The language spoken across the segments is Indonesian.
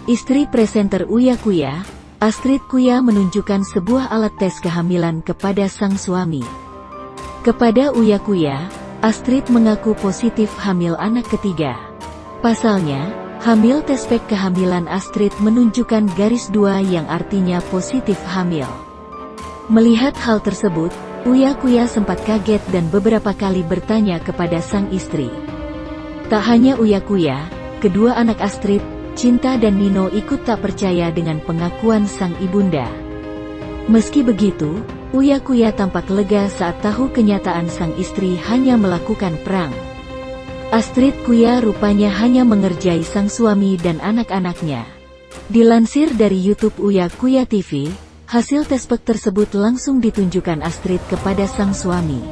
istri presenter Uya Kuya, Astrid Kuya menunjukkan sebuah alat tes kehamilan kepada sang suami. Kepada Uya Kuya, Astrid mengaku positif hamil anak ketiga. Pasalnya, hamil tes pack kehamilan Astrid menunjukkan garis 2 yang artinya positif hamil. Melihat hal tersebut, Uya Kuya sempat kaget dan beberapa kali bertanya kepada sang istri. Tak hanya Uya Kuya, kedua anak Astrid, Cinta dan Nino ikut tak percaya dengan pengakuan sang ibunda. Meski begitu, Uya Kuya tampak lega saat tahu kenyataan sang istri hanya melakukan prank. Astrid Kuya rupanya hanya mengerjai sang suami dan anak-anaknya. Dilansir dari YouTube Uya Kuya TV, hasil tes pack tersebut langsung ditunjukkan Astrid kepada sang suami.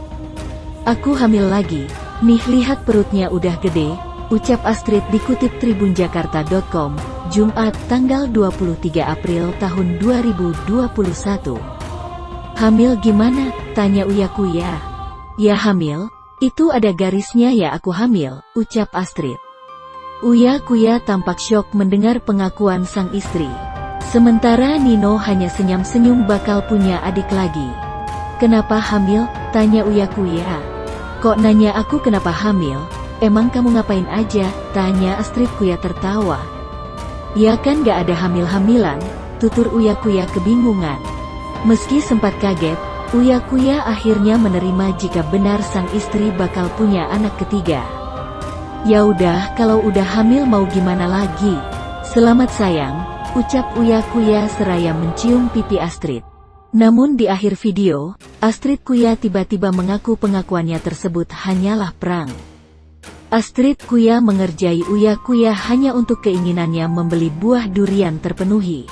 "Aku hamil lagi, nih lihat perutnya udah gede," ucap Astrid dikutip tribunjakarta.com, Jumat tanggal 23 April tahun 2021. "Hamil gimana?" tanya Uya Kuya. "Ya hamil, itu ada garisnya ya aku hamil," ucap Astrid. Uya Kuya tampak syok mendengar pengakuan sang istri. Sementara Nino hanya senyum-senyum bakal punya adik lagi. "Kenapa hamil?" tanya Uya Kuya. "Kok nanya aku kenapa hamil? Emang kamu ngapain aja?" tanya Astrid Kuya tertawa. "Ya kan gak ada hamil-hamilan," tutur Uya Kuya kebingungan. Meski sempat kaget, Uya Kuya akhirnya menerima jika benar sang istri bakal punya anak ketiga. "Ya udah, kalau udah hamil mau gimana lagi? Selamat sayang," ucap Uya Kuya seraya mencium pipi Astrid. Namun di akhir video, Astrid Kuya tiba-tiba mengaku pengakuannya tersebut hanyalah prank. Astrid Kuya mengerjai Uya Kuya hanya untuk keinginannya membeli buah durian terpenuhi.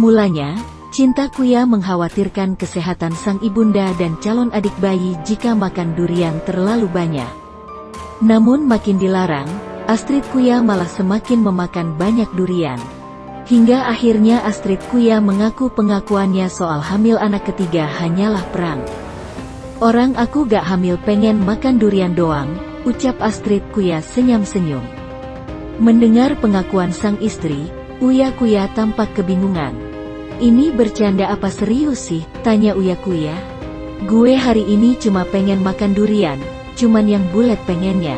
Mulanya, Cinta Kuya mengkhawatirkan kesehatan sang ibunda dan calon adik bayi jika makan durian terlalu banyak. Namun makin dilarang, Astrid Kuya malah semakin memakan banyak durian. Hingga akhirnya Astrid Kuya mengaku pengakuannya soal hamil anak ketiga hanyalah prank. "Orang aku gak hamil pengen makan durian doang," ucap Astrid Kuya senyum-senyum. Mendengar pengakuan sang istri, Uya Kuya tampak kebingungan. "Ini bercanda apa serius sih?" tanya Uya Kuya. "Gue hari ini cuma pengen makan durian, cuman yang bulat pengennya."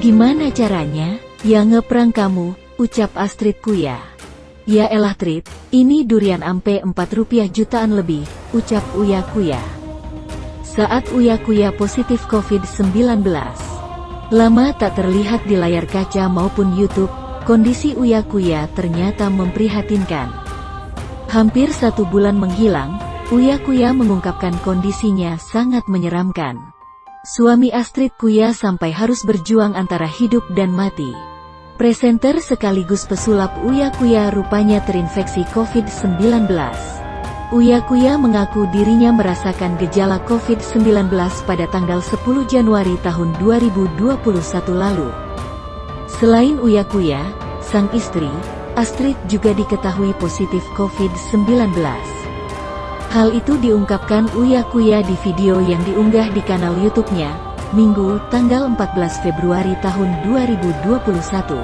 "Gimana caranya?" "Ya ngeprank kamu," ucap Astrid Kuya. "Ya elah Trit, ini durian ampe 4 rupiah jutaan lebih," ucap Uya Kuya. Saat Uya Kuya positif COVID-19, lama tak terlihat di layar kaca maupun YouTube, kondisi Uya Kuya ternyata memprihatinkan. Hampir 1 bulan menghilang, Uya Kuya mengungkapkan kondisinya sangat menyeramkan. Suami Astrid Kuya sampai harus berjuang antara hidup dan mati. Presenter sekaligus pesulap Uya Kuya rupanya terinfeksi COVID-19. Uya Kuya mengaku dirinya merasakan gejala COVID-19 pada tanggal 10 Januari tahun 2021 lalu. Selain Uya Kuya, sang istri, Astrid juga diketahui positif COVID-19. Hal itu diungkapkan Uya Kuya di video yang diunggah di kanal YouTube-nya, Minggu, tanggal 14 Februari tahun 2021.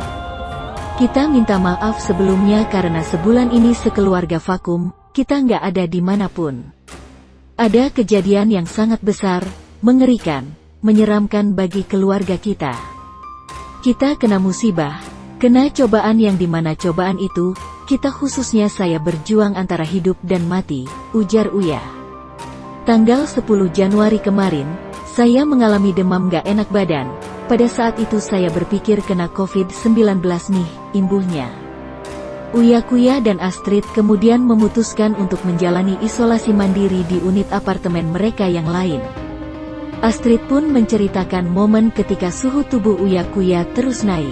"Kita minta maaf sebelumnya karena sebulan ini sekeluarga vakum, kita nggak ada dimanapun. Ada kejadian yang sangat besar, mengerikan, menyeramkan bagi keluarga kita. Kita kena musibah, kena cobaan yang dimana cobaan itu, kita khususnya saya berjuang antara hidup dan mati," ujar Uya. "Tanggal 10 Januari kemarin, saya mengalami demam gak enak badan. Pada saat itu saya berpikir kena COVID-19 nih," imbuhnya. Uya Kuya dan Astrid kemudian memutuskan untuk menjalani isolasi mandiri di unit apartemen mereka yang lain. Astrid pun menceritakan momen ketika suhu tubuh Uya Kuya terus naik.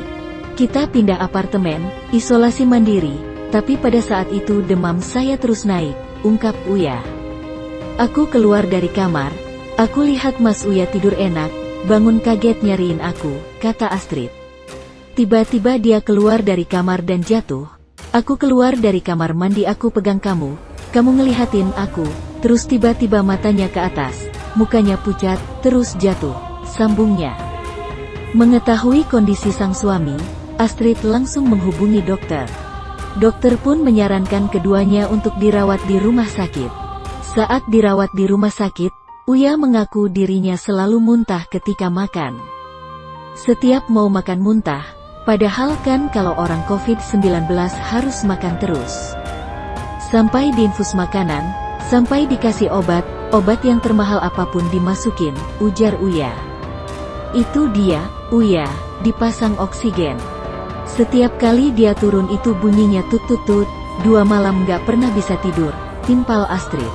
"Kita pindah apartemen, isolasi mandiri, tapi pada saat itu demam saya terus naik," ungkap Uya. "Aku keluar dari kamar, aku lihat Mas Uya tidur enak, bangun kaget nyariin aku," kata Astrid. "Tiba-tiba dia keluar dari kamar dan jatuh. Aku keluar dari kamar mandi, aku pegang kamu ngelihatin aku, terus tiba-tiba matanya ke atas, mukanya pucat, terus jatuh," sambungnya. Mengetahui kondisi sang suami, Astrid langsung menghubungi dokter. Dokter pun menyarankan keduanya untuk dirawat di rumah sakit. Saat dirawat di rumah sakit, Uya mengaku dirinya selalu muntah ketika makan. Setiap mau makan muntah, padahal kan kalau orang COVID-19 harus makan terus. Sampai diinfus makanan, sampai dikasih obat yang termahal apapun dimasukin, ujar Uya. Itu dia, Uya, dipasang oksigen. Setiap kali dia turun itu bunyinya tut-tut-tut, 2 malam gak pernah bisa tidur, timpal Astrid.